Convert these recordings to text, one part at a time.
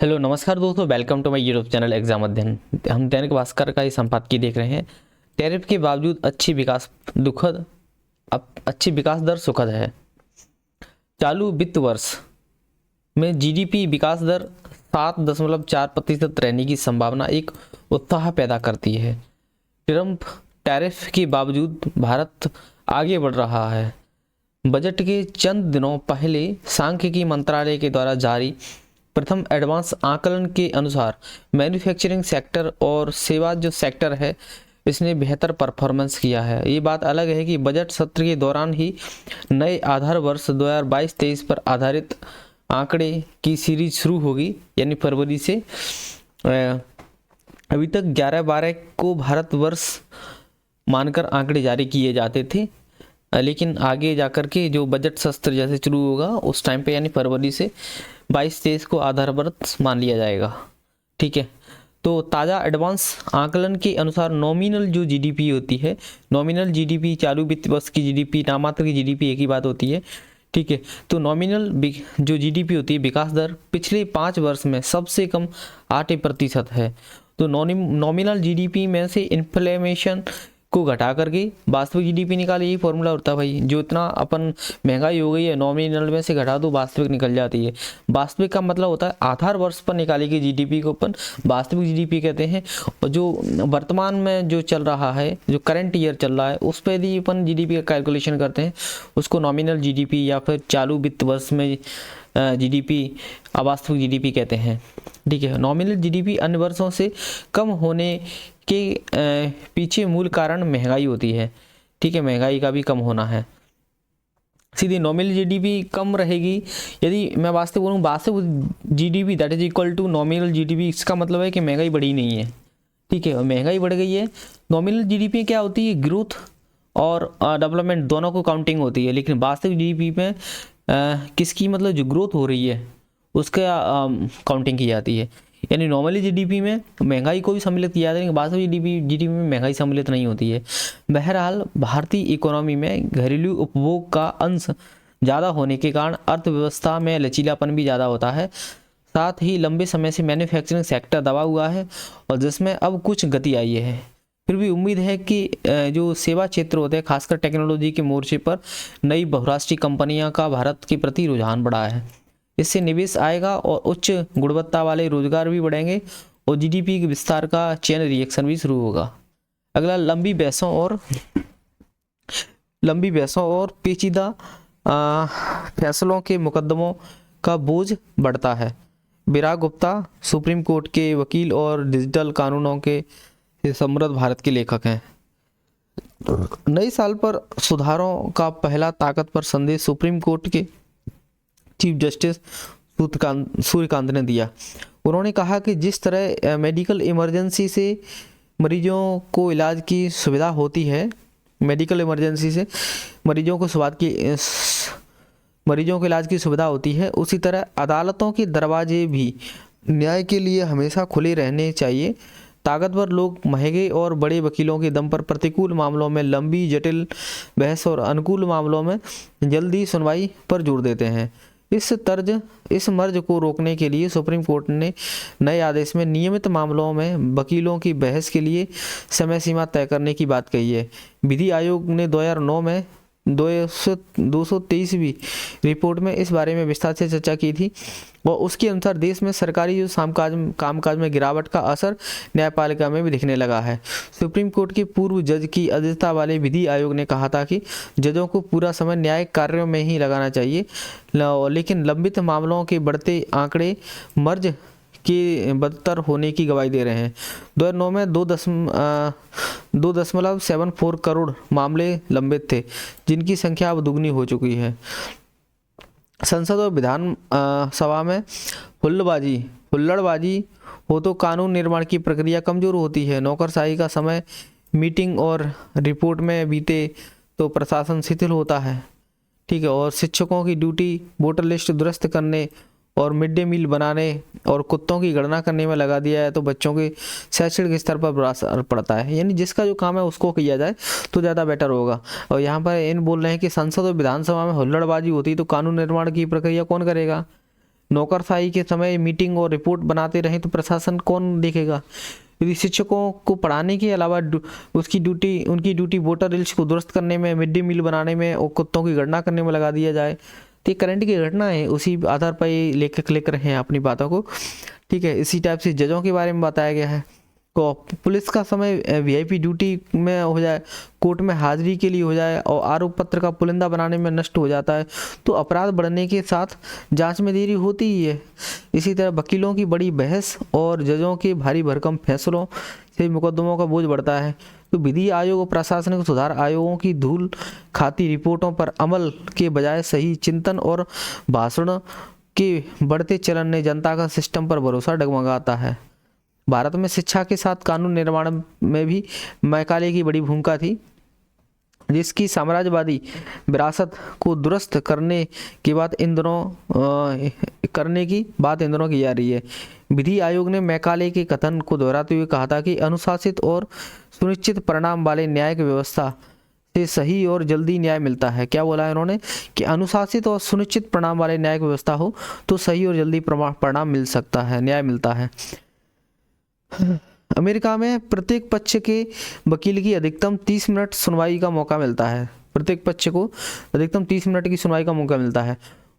Hello नमस्कार दोस्तों, welcome to my YouTube channel exam Adhyayan. हम दैनिक भास्कर का ही संपादकीय देख रहे हैं। टैरिफ के बावजूद अच्छी विकास दर सुखद है। चालू वित्त वर्ष में जीडीपी विकास दर 7.4% रहने की संभावना एक उत्साह पैदा करती है। ट्रंप टैरिफ के बावजूद भारत आगे बढ़ रहा है। बजट के चंद दिनों पहले सांख्यिकी मंत्रालय के द्वारा जारी प्रथम एडवांस आकलन के अनुसार मैन्युफैक्चरिंग सेक्टर और सेवा जो सेक्टर है इसने बेहतर परफॉर्मेंस किया है। ये बात अलग है कि बजट सत्र के दौरान ही नए आधार वर्ष 2022-23 पर आधारित आंकड़े की सीरीज शुरू होगी, यानी फरवरी से। अभी तक 11-12 को भारत वर्ष मानकर आंकड़े जारी किए जाते थे, लेकिन आगे जाकर के जो बजट सत्र जैसे शुरू होगा उस टाइम पे यानी फरवरी से 22-23 को आधार वर्ष मान लिया जाएगा। ठीक है, तो ताज़ा एडवांस आकलन के अनुसार नॉमिनल जो जीडीपी होती है, नॉमिनल जीडीपी चालू वित्त वर्ष की जीडीपी, नामात्र की जीडीपी एक ही बात होती है। ठीक है, तो नॉमिनल जो जीडीपी होती है विकास दर पिछले 5 वर्ष में सबसे कम 8% है। तो नॉमिनल जीडीपी में से इन्फ्लेमेशन को घटा करके वास्तविक जीडीपी निकाले, यही फॉर्मूला होता है भाई। जो इतना अपन महंगाई हो गई है नॉमिनल में से घटा दो वास्तविक निकल जाती है। वास्तविक का मतलब होता है आधार वर्ष पर निकाली गई जीडीपी को अपन वास्तविक जीडीपी कहते हैं। और जो वर्तमान में जो चल रहा है, जो करंट ईयर चल रहा है, उस पर यदि अपन जीडीपी का कैलकुलेशन करते हैं उसको नॉमिनल जीडीपी या फिर चालू वित्त वर्ष में जीडीपी, अवास्तविक जीडीपी कहते हैं। ठीक है, नॉमिनल जीडीपी अन्य वर्षों से कम होने के पीछे मूल कारण महंगाई होती है। ठीक है, महंगाई का भी कम होना है। सीधी नॉमिनल जीडीपी कम रहेगी यदि मैं वास्तविक बोलूँ, वास्तविक GDP that is equal to nominal GDP, इसका मतलब है कि महंगाई बढ़ी नहीं है। ठीक है, महंगाई बढ़ गई है। नॉमिनल जीडीपी क्या होती है, ग्रोथ और डेवलपमेंट दोनों को काउंटिंग होती है, लेकिन वास्तविक जीडीपी में किसकी मतलब जो ग्रोथ हो रही है उसका काउंटिंग की जाती है। यानी नॉर्मली जीडीपी में महंगाई को भी सम्मिलित किया जाता है, लेकिन वास्तविक जीडीपी में महंगाई सम्मिलित नहीं होती है। बहरहाल भारतीय इकोनॉमी में घरेलू उपभोग का अंश ज़्यादा होने के कारण अर्थव्यवस्था में लचीलापन भी ज़्यादा होता है। साथ ही लंबे समय से मैन्युफैक्चरिंग सेक्टर दबा हुआ है और जिसमें अब कुछ गति आई है। फिर भी उम्मीद है कि जो सेवा क्षेत्र होते हैं, खासकर टेक्नोलॉजी के मोर्चे पर नई बहुराष्ट्रीय कंपनियां का भारत के प्रति रुझान बढ़ा है। इससे निवेश आएगा और उच्च गुणवत्ता वाले रोजगार भी बढ़ेंगे और जीडीपी के विस्तार का चेन रिएक्शन भी शुरू होगा। अगला, लंबी बहसों और पेचीदा फैसलों के मुकदमों का बोझ बढ़ता है। विराग गुप्ता सुप्रीम कोर्ट के वकील और डिजिटल कानूनों के समृद्ध भारत के लेखक हैं। नए साल पर सुधारों का पहला ताकतवर संदेश सुप्रीम कोर्ट के चीफ जस्टिस सूर्यकांत ने दिया। उन्होंने कहा कि जिस तरह मेडिकल इमरजेंसी से मरीजों को इलाज की सुविधा होती है, मेडिकल इमरजेंसी से मरीजों को इलाज की सुविधा होती है, उसी तरह अदालतों के दरवाजे भी न्याय के लिए हमेशा खुले रहने चाहिए। ताकतवर लोग महंगे और बड़े वकीलों के दम पर प्रतिकूल मामलों में लंबी जटिल बहस और अनुकूल मामलों में जल्दी सुनवाई पर जोर देते हैं। इस मर्ज को रोकने के लिए सुप्रीम कोर्ट ने नए आदेश में नियमित मामलों में वकीलों की बहस के लिए समय सीमा तय करने की बात कही है। विधि आयोग ने 2009 में 223वीं रिपोर्ट में इस बारे में विस्तार से चर्चा की थी और उसके अनुसार देश में सरकारी जो कामकाज में गिरावट का असर न्यायपालिका में भी दिखने लगा है। सुप्रीम कोर्ट के पूर्व जज की अध्यक्षता वाले विधि आयोग ने कहा था कि जजों को पूरा समय न्यायिक कार्यों में ही लगाना चाहिए, लेकिन लंबित मामलों के बढ़ते आंकड़े मर्ज के बदतर होने की गवाही दे रहे हैं। 2009 में 2.74 करोड़ मामले लंबित थे, जिनकी संख्या अब दुगनी हो चुकी है। संसद और विधान सभा में हुल्लड़बाजी हो तो कानून निर्माण की प्रक्रिया कमजोर होती है। नौकरशाही का समय मीटिंग और रिपोर्ट में बीते तो प्रशासन शिथिल होता है। ठीक है, और शिक्षकों की ड्यूटी वोटर लिस्ट दुरुस्त करने और मिड डे मील बनाने और कुत्तों की गणना करने में लगा दिया है तो बच्चों के शैक्षणिक स्तर पर बुरा असर पड़ता है। यानी जिसका जो काम है उसको किया जाए तो ज़्यादा बेटर होगा। और यहाँ पर इन बोल रहे हैं कि संसद और विधानसभा में हुल्लड़बाजी होती तो कानून निर्माण की प्रक्रिया कौन करेगा। नौकरशाही के समय मीटिंग और रिपोर्ट बनाते रहें तो प्रशासन कौन देखेगा। यदि शिक्षकों को पढ़ाने के अलावा उनकी ड्यूटी वोटर लिस्ट को दुरुस्त करने में, मिड डे मील बनाने में और कुत्तों की गणना करने में लगा दिया जाए, तो ये करंट की घटना है, उसी आधार पर ये लेखक लिख रहे हैं अपनी बातों को। ठीक है, इसी टाइप से जजों के बारे में बताया गया है। तो पुलिस का समय वीआईपी ड्यूटी में हो जाए, कोर्ट में हाजिरी के लिए हो जाए और आरोप पत्र का पुलिंदा बनाने में नष्ट हो जाता है, तो अपराध बढ़ने के साथ जांच में देरी होती ही है। इसी तरह वकीलों की बड़ी बहस और जजों के भारी भरकम फैसलों से मुकदमों का बोझ बढ़ता है। तो विधि आयोग और प्रशासनिक सुधार आयोगों की धूल खाती रिपोर्टों पर अमल के बजाय सही चिंतन और भाषण के बढ़ते चलन ने जनता का सिस्टम पर भरोसा डगमगाता है। भारत में शिक्षा के साथ कानून निर्माण में भी मैकाले की बड़ी भूमिका थी, जिसकी साम्राज्यवादी विरासत को दुरुस्त करने की बात इन दिनों की जा रही है। विधि आयोग ने मैकाले के कथन को दोहराते हुए कहा था कि अनुशासित और सुनिश्चित परिणाम वाले न्यायिक व्यवस्था से सही और जल्दी न्याय मिलता है। क्या बोला है उन्होंने कि अनुशासित और सुनिश्चित परिणाम वाले न्यायिक व्यवस्था हो तो सही और जल्दी परिणाम मिल सकता है, न्याय मिलता है। अमेरिका में प्रत्येक पक्ष के वकील की अधिकतम 30 मिनट सुनवाई का मौका मिलता है। प्रत्येक पक्ष को अधिकतम 30 मिनट की सुनवाई का मौका मिलता है।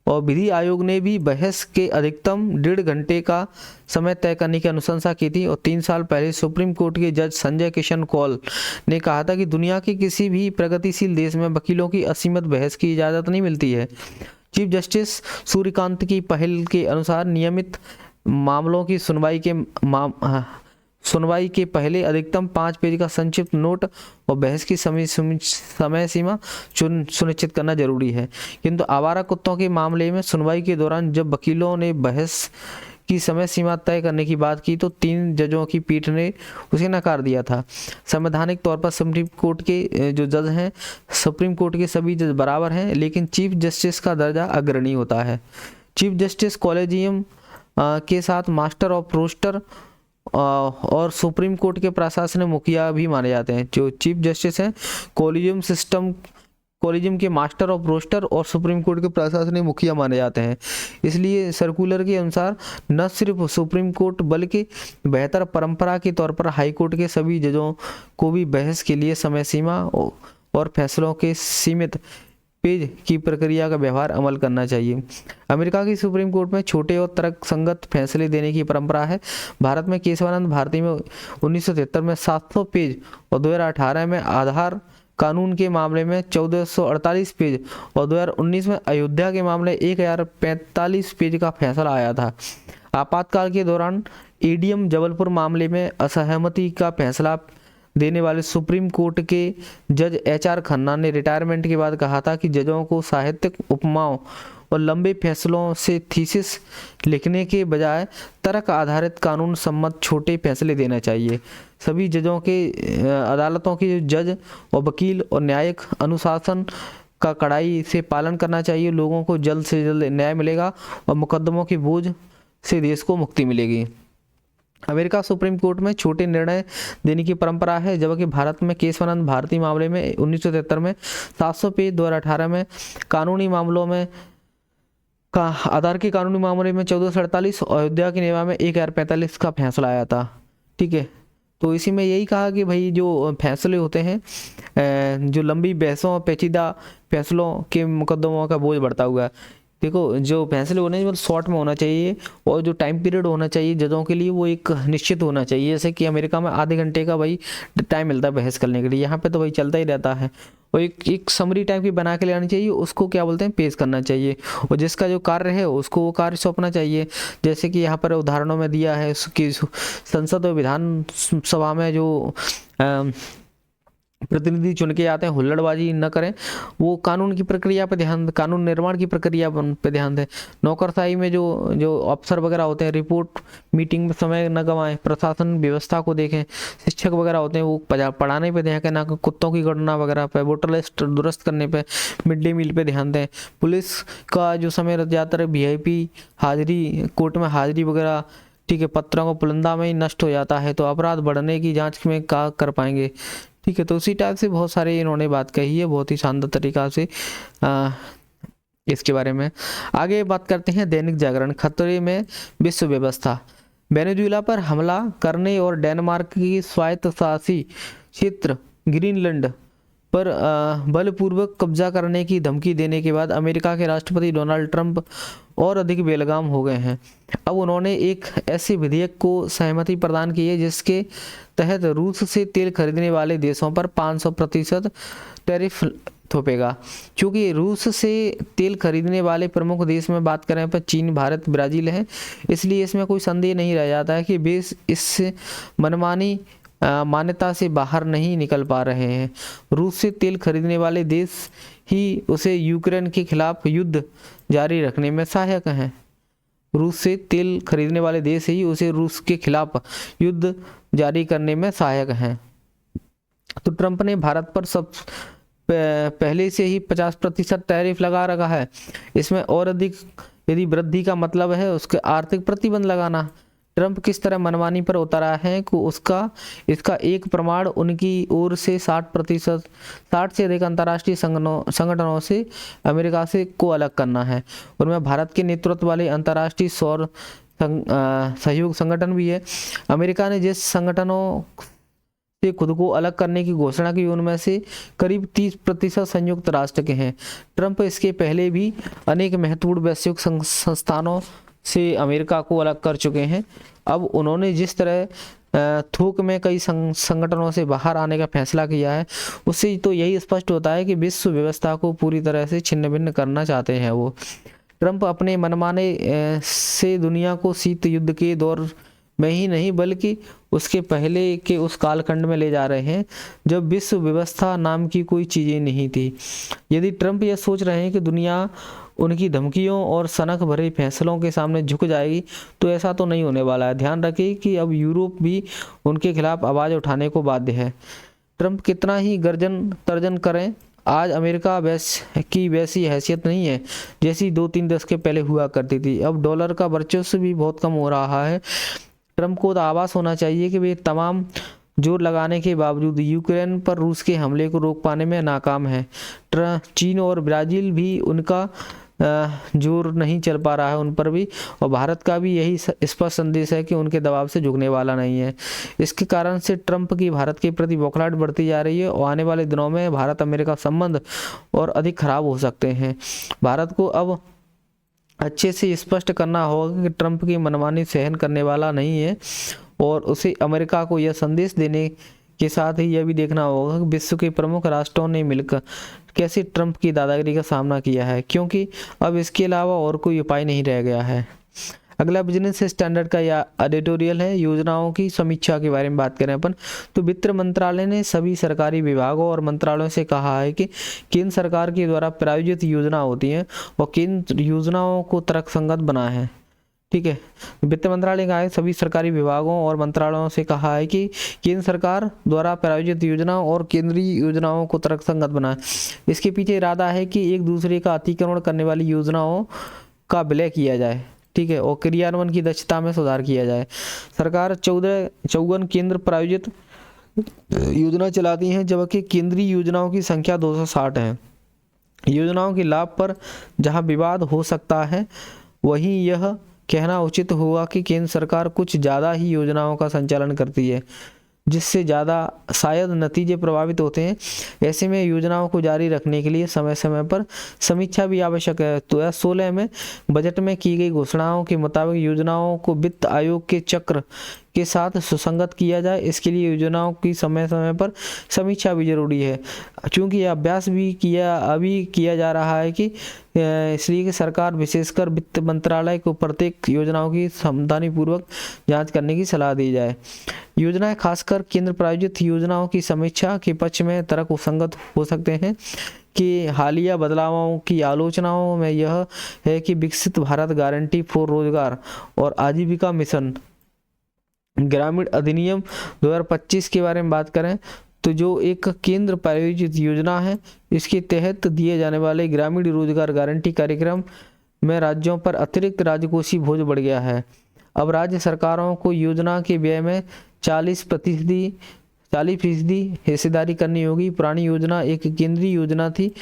और विधि आयोग ने भी बहस के अधिकतम 1.5 घंटे का समय तय करने की अनुशंसा की थी। और 3 साल पहले सुप्रीम कोर्ट के जज संजय किशन कौल ने कहा था कि दुनिया के किसी भी प्रगतिशील देश में वकीलों की असीमित बहस की इजाज़त नहीं मिलती है। चीफ जस्टिस सूर्यकांत की पहल के अनुसार नियमित मामलों की सुनवाई के पहले अधिकतम 5 पेज का संक्षिप्त नोट और बहस की समय सीमा सुनिश्चित करना जरूरी है। किंतु आवारा कुत्तों के मामले में सुनवाई के दौरान जब वकीलों ने बहस की समय सीमा तय करने की बात की तो 3 जजों की पीठ ने उसे नकार दिया था। संवैधानिक तौर पर सुप्रीम कोर्ट के जो जज हैं, सुप्रीम कोर्ट के सभी जज बराबर हैं, लेकिन चीफ जस्टिस का दर्जा अग्रणी होता है। चीफ जस्टिस कॉलेजियम के साथ मास्टर ऑफ रोस्टर और सुप्रीम कोर्ट के प्रशासनिक मुखिया भी माने जाते हैं। जो चीफ जस्टिस हैं कॉलेजियम के मास्टर ऑफ रोस्टर और सुप्रीम कोर्ट के प्रशासनिक मुखिया माने जाते हैं। इसलिए सर्कुलर के अनुसार न सिर्फ सुप्रीम कोर्ट बल्कि बेहतर परंपरा के तौर पर हाई कोर्ट के सभी जजों को भी बहस के लिए समय सीमा और फैसलों के सीमित पेज की प्रक्रिया का व्यवहार अमल करना चाहिए। अमेरिका की सुप्रीम कोर्ट में छोटे और तर्कसंगत फैसले देने की परंपरा है। भारत में केशवानंद भारती में 1973 में 700 पेज और 2018 में आधार कानून के मामले में 1448 पेज और 2019 में अयोध्या के मामले 1045 पेज का फैसला आया था। आपातकाल के दौरान एडीएम जबलपुर मामले में असहमति का फैसला देने वाले सुप्रीम कोर्ट के जज एचआर खन्ना ने रिटायरमेंट के बाद कहा था कि जजों को साहित्यिक उपमाओं और लंबे फैसलों से थीसिस लिखने के बजाय तर्क आधारित कानून सम्मत छोटे फैसले देना चाहिए। सभी जजों के अदालतों के जज और वकील और न्यायिक अनुशासन का कड़ाई से पालन करना चाहिए। लोगों को जल्द से जल्द न्याय मिलेगा और मुकदमों के बोझ से देश को मुक्ति मिलेगी। अमेरिका सुप्रीम कोर्ट में छोटे निर्णय देने की परंपरा है, जबकि भारत में केशवानंद भारती मामले में 1973 में 700 पेज, 2018 में कानूनी मामलों में आधार के कानूनी मामले में 1448 और अयोध्या के निवा में 1045 का फैसला आया था। ठीक है, तो इसी में यही कहा कि भाई जो फैसले होते हैं, जो लंबी बहसों पेचीदा फैसलों के मुकदमों का बोझ बढ़ता हुआ है। देखो, जो फैसले होने चाहिए शॉर्ट में होना चाहिए और जो टाइम पीरियड होना चाहिए जजों के लिए वो एक निश्चित होना चाहिए। जैसे कि अमेरिका में आधे घंटे का भाई टाइम मिलता है बहस करने के लिए, यहाँ पे तो भाई चलता ही रहता है। और एक समरी टाइप की बना के ले आनी चाहिए, उसको क्या बोलते हैं पेश करना चाहिए, और जिसका जो कार्य है उसको वो कार्य सौंपना चाहिए। जैसे कि यहाँ पर उदाहरणों में दिया है कि संसद और विधान सभा में जो प्रतिनिधि चुन के आते हैं हुल्लड़बाजी न करें, वो कानून की प्रक्रिया पे ध्यान दें, कानून निर्माण की प्रक्रिया पे ध्यान दें। नौकरशाही में जो अफसर वगैरह होते हैं रिपोर्ट मीटिंग में समय न गंवाएं, प्रशासन व्यवस्था को देखें। शिक्षक वगैरह होते हैं वो पढ़ाने पे ध्यान दें, ना कुत्तों की गणना वगैरह पे, वोटर लिस्ट दुरुस्त करने पे, मिड डे मील पे ध्यान दें। पुलिस का जो समय ज़्यादातर वीआईपी हाजिरी, कोर्ट में हाजिरी वगैरह, ठीक है, पत्रों को पुलिंदा में ही नष्ट हो जाता है, तो अपराध बढ़ने की जांच में क्या कर पाएंगे। ठीक है, तो उसी टाइप से बहुत सारे इन्होंने बात कही है, बहुत ही शानदार तरीका से इसके बारे में। आगे बात करते हैं दैनिक जागरण, खतरे में विश्व व्यवस्था। वेनेजुएला पर हमला करने और डेनमार्क की स्वायत्तशासी क्षेत्र ग्रीनलैंड पर बलपूर्वक कब्जा करने की धमकी देने के बाद अमेरिका के राष्ट्रपति डोनाल्ड ट्रंप और अधिक बेलगाम हो गए हैं। अब उन्होंने एक ऐसे विधेयक को सहमति प्रदान की है जिसके तहत रूस से तेल खरीदने वाले देशों पर 500% टैरिफ थोपेगा। क्योंकि रूस से तेल खरीदने वाले प्रमुख देश में बात करें पर चीन, भारत, ब्राज़ील है, इसलिए इसमें कोई संदेह नहीं रह जाता है कि वे इस मनमानी मान्यता से बाहर नहीं निकल पा रहे हैं। रूस से तेल खरीदने वाले देश ही उसे यूक्रेन के खिलाफ युद्ध जारी रखने में सहायक हैं। रूस से तेल खरीदने वाले देश ही उसे रूस के खिलाफ युद्ध जारी करने में सहायक हैं। तो ट्रंप ने भारत पर सब पहले से ही 50% टैरिफ लगा रखा है। इसमें और अधिक यदि वृद्धि का मतलब है उसके आर्थिक प्रतिबंध लगाना। ट्रंप किस तरह मनमानी पर उतरा है कि इसका एक प्रमाण उनकी ओर से 60 से अधिक अंतर्राष्ट्रीय संगठनों से अमेरिका से को अलग करना है। उनमें भारत के नेतृत्व वाले अंतर्राष्ट्रीय सौर सहयोग संगठन भी है। अमेरिका ने जिस संगठनों से खुद को अलग करने की घोषणा की उनमें से करीब 30% संयुक्त राष्ट्र के हैं। ट्रंप इसके पहले भी अनेक महत्वपूर्ण वैश्विक संस्थानों से अमेरिका को अलग कर चुके हैं। अब उन्होंने जिस तरह थोक में कई संगठनों से बाहर आने का फैसला किया है उससे तो यही स्पष्ट होता है कि विश्व व्यवस्था को पूरी तरह से छिन्न भिन्न करना चाहते हैं वो। ट्रंप अपने मनमाने से दुनिया को शीत युद्ध के दौर में ही नहीं बल्कि उसके पहले के उस कालखंड में ले जा रहे हैं जब विश्व व्यवस्था नाम की कोई चीज़ें नहीं थी। यदि ट्रंप यह सोच रहे हैं कि दुनिया उनकी धमकियों और सनक भरे फैसलों के सामने झुक जाएगी तो ऐसा तो नहीं होने वाला है। ध्यान रखें कि अब यूरोप भी उनके खिलाफ आवाज़ उठाने को बाध्य है। ट्रंप कितना ही गर्जन तर्जन करें, आज अमेरिका की वैसी हैसियत नहीं है जैसी 2-3 दशक पहले हुआ करती थी। अब डॉलर का वर्चस्व भी बहुत कम हो रहा है। ट्रंप को तो आभास होना चाहिए कि वे तमाम जोर लगाने के बावजूद यूक्रेन पर रूस के हमले को रोक पाने में नाकाम है। चीन और ब्राज़ील भी उनका जोर नहीं चल पा रहा है उन पर भी, और भारत का भी यही स्पष्ट संदेश है कि उनके दबाव से झुकने वाला नहीं है। इसके कारण से ट्रंप की भारत के प्रति बौखलाहट बढ़ती जा रही है और आने वाले दिनों में भारत अमेरिका संबंध और अधिक खराब हो सकते हैं। भारत को अब अच्छे से स्पष्ट करना होगा कि ट्रंप की मनमानी सहन करने वाला नहीं है और उसे अमेरिका को यह संदेश देने के साथ ही यह भी देखना होगा कि विश्व के प्रमुख राष्ट्रों ने मिलकर कैसे ट्रंप की दादागिरी का सामना किया है, क्योंकि अब इसके अलावा और कोई उपाय नहीं रह गया है। अगला बिजनेस स्टैंडर्ड का या एडिटोरियल है योजनाओं की समीक्षा के बारे में बात करें अपन तो वित्त मंत्रालय ने सभी सरकारी विभागों और मंत्रालयों से कहा है कि केंद्र सरकार के द्वारा प्रायोजित योजना होती हैं और केंद्र योजनाओं को तर्कसंगत बना है। ठीक है, वित्त मंत्रालय का है सभी सरकारी विभागों और मंत्रालयों से कहा है कि केंद्र सरकार द्वारा प्रायोजित योजनाओं और केंद्रीय योजनाओं को तर्कसंगत बनाए। इसके पीछे इरादा है कि एक दूसरे का अतिक्रमण करने वाली योजनाओं का विलय किया जाए, ठीक है, और क्रियान्वयन की दक्षता में सुधार किया जाए। सरकार 54 केंद्र प्रायोजित योजना चलाती हैं जबकि केंद्रीय योजनाओं की संख्या 260 है। योजनाओं के लाभ पर जहां विवाद हो सकता है वहीं यह कहना उचित होगा कि केंद्र सरकार कुछ ज़्यादा ही योजनाओं का संचालन करती है जिससे ज़्यादा शायद नतीजे प्रभावित होते हैं। ऐसे में योजनाओं को जारी रखने के लिए समय समय पर समीक्षा भी आवश्यक है। 2016 में बजट में की गई घोषणाओं के मुताबिक योजनाओं को वित्त आयोग के चक्र के साथ सुसंगत किया जाए। इसके लिए योजनाओं की समय समय पर समीक्षा भी जरूरी है, क्योंकि यह अभ्यास भी किया जा रहा है कि इसलिए कि सरकार विशेषकर वित्त मंत्रालय को प्रत्येक योजनाओं की सावधानीपूर्वक जांच करने की सलाह दी जाए। योजनाएं खासकर केंद्र प्रायोजित योजनाओं की समीक्षा के पक्ष में तर्क संगत हो सकते हैं कि हालिया बदलावों की आलोचनाओं में यह है कि विकसित भारत गारंटी फॉर रोजगार और आजीविका मिशन ग्रामीण अधिनियम 2025 के बारे में बात करें तो जो एक केंद्र प्रायोजित योजना है, इसके तहत दिए जाने वाले ग्रामीण रोजगार गारंटी कार्यक्रम में राज्यों पर अतिरिक्त राजकोषीय बोझ बढ़ गया है। अब राज्य सरकारों को योजना के व्यय में 40% हिस्सेदारी करनी होगी। पुरानी योजना एक केंद्रीय योजना थी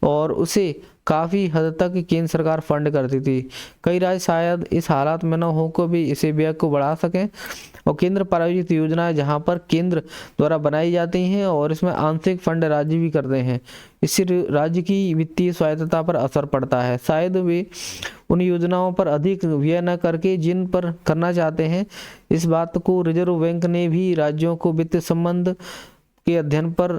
और उसे काफ़ी हद तक केंद्र सरकार फंड करती थी। कई राज्य शायद इस हालात में न हो को भी इसे व्यय को बढ़ा सकें, और केंद्र प्रायोजित योजनाएं जहां पर केंद्र द्वारा बनाई जाती हैं और इसमें आंशिक फंड राज्य भी करते हैं, इससे राज्य की वित्तीय स्वायत्तता पर असर पड़ता है। शायद वे उन योजनाओं पर अधिक व्यय न करके जिन पर करना चाहते हैं। इस बात को रिजर्व बैंक ने भी राज्यों को वित्त संबंध के अध्ययन पर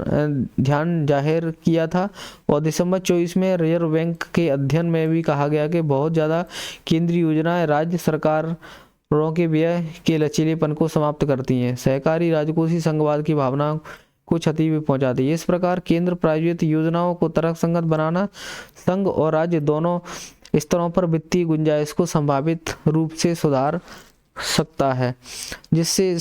ध्यान जाहिर किया था, और दिसंबर 24 में रिजर्व बैंक के अध्ययन में भी कहा गया कि बहुत ज़्यादा केंद्रीय योजनाएं राज्य सरकारों के व्यय के लचीलेपन को समाप्त करती हैं, सहकारी राजकोषीय संघवाद की भावना को क्षति भी पहुंचाती है। इस प्रकार केंद्र प्रायोजित योजनाओं को तर्कसंगत बनाना संघ और राज्य दोनों स्तरों पर वित्तीय गुंजाइश को संभावित रूप से सुधार सकता है, जिससे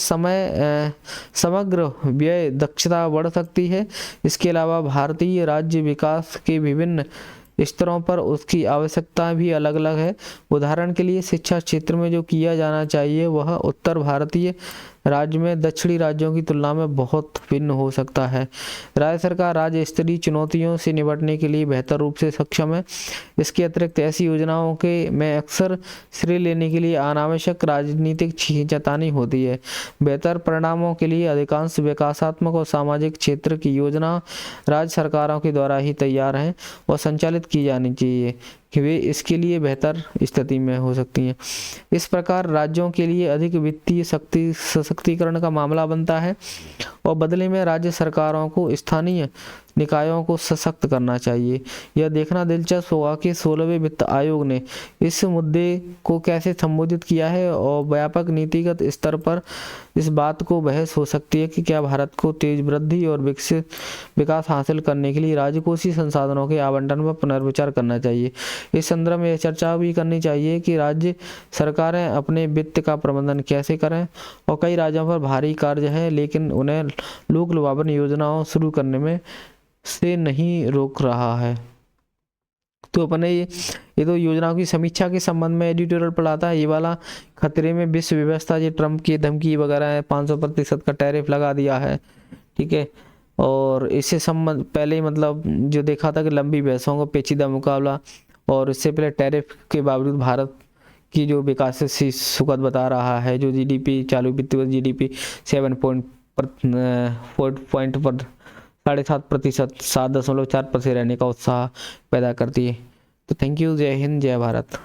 समग्र व्यय दक्षता बढ़ सकती है। इसके अलावा भारतीय राज्य विकास के विभिन्न स्तरों पर उसकी आवश्यकता भी अलग अलग है। उदाहरण के लिए शिक्षा क्षेत्र में जो किया जाना चाहिए वह उत्तर भारतीय राज्य में दक्षिणी राज्यों की तुलना में बहुत भिन्न हो सकता है। राज्य सरकार राज्य स्तरीय चुनौतियों से निपटने के लिए बेहतर रूप से सक्षम है। इसके अतिरिक्त ऐसी योजनाओं के में अक्सर श्रेय लेने के लिए अनावश्यक राजनीतिक खींचातानी होती है। बेहतर परिणामों के लिए अधिकांश विकासात्मक और सामाजिक क्षेत्र की योजना राज्य सरकारों के द्वारा ही तैयार हैं और संचालित की जानी चाहिए कि वे इसके लिए बेहतर स्थिति में हो सकती हैं। इस प्रकार राज्यों के लिए अधिक वित्तीय सशक्तिकरण का मामला बनता है, और बदले में राज्य सरकारों को स्थानीय निकायों को सशक्त करना चाहिए। यह देखना दिलचस्प होगा कि 16वें वित्त आयोग ने इस मुद्दे को कैसे संबोधित किया है, और व्यापक नीतिगत स्तर पर इस बात को बहस हो सकती है कि क्या भारत को तेज वृद्धि और विकसित विकास हासिल करने के लिए राजकोषीय संसाधनों के आवंटन पर पुनर्विचार करना चाहिए। इस संदर्भ में यह चर्चा भी करनी चाहिए कि राज्य सरकारें अपने वित्त का प्रबंधन कैसे करें, और कई राज्यों पर भारी कार्य है लेकिन उन्हें लोक लुभावन योजनाओं शुरू करने में से नहीं रोक रहा है। तो अपने ये तो योजनाओं की समीक्षा के संबंध में एडिटोरियल पढ़ा था। ये वाला खतरे में विश्व व्यवस्था, ये ट्रम्प की धमकी वगैरह है, 500% का टैरिफ लगा दिया है, ठीक है। और इससे संबंध पहले ही मतलब जो देखा था कि लंबी बहसों का पेचीदा मुकाबला, और इससे पहले टैरिफ के बावजूद भारत की जो विकास सुखद बता रहा है, जो जीडीपी चालू वित्त वर्ष जीडीपी 7.7% 7.4% रहने का उत्साह पैदा करती है। तो थैंक यू, जय हिंद, जय भारत।